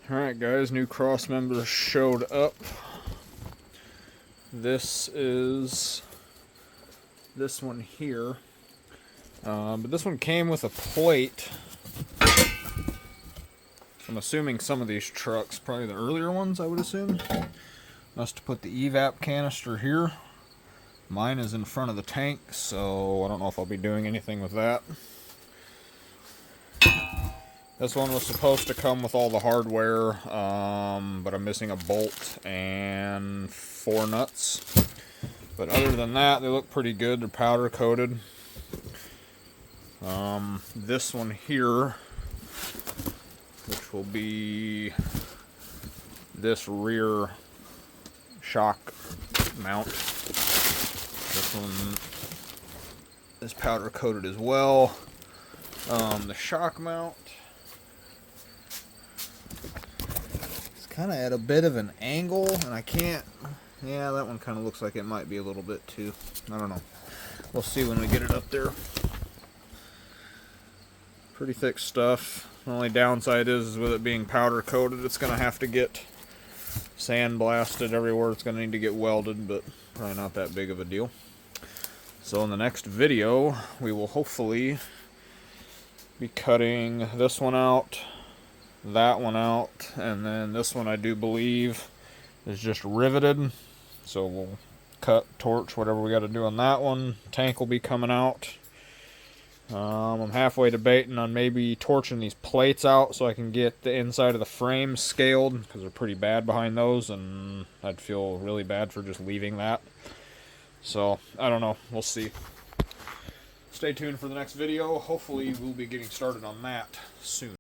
Alright guys, new cross member showed up. This is this one here. But this one came with a plate. I'm assuming some of these trucks, probably the earlier ones I would assume, must have put the evap canister here. Mine is in front of the tank, so I don't know if I'll be doing anything with that. This one was supposed to come with all the hardware, but I'm missing a bolt and 4 nuts. But other than that, they look pretty good. They're powder coated. This one here, which will be this rear shock mount. This one is powder coated as well. The shock mount, kind of at a bit of an angle, and I can't, yeah, that one kind of looks like it might be a little bit too. I don't know. We'll see when we get it up there. Pretty thick stuff. The only downside is with it being powder coated, it's going to have to get sandblasted everywhere. It's going to need to get welded, but probably not that big of a deal. So in the next video, we will hopefully be cutting this one out, that one out, and then this one I do believe is just riveted, so we'll cut, torch, whatever we got to do on that one. Tank will be coming out. I'm halfway debating on maybe torching these plates out so I can get the inside of the frame scaled, because they're pretty bad behind those, and I'd feel really bad for just leaving that. So I don't know, we'll see. Stay tuned for the next video. Hopefully we'll be getting started on that soon.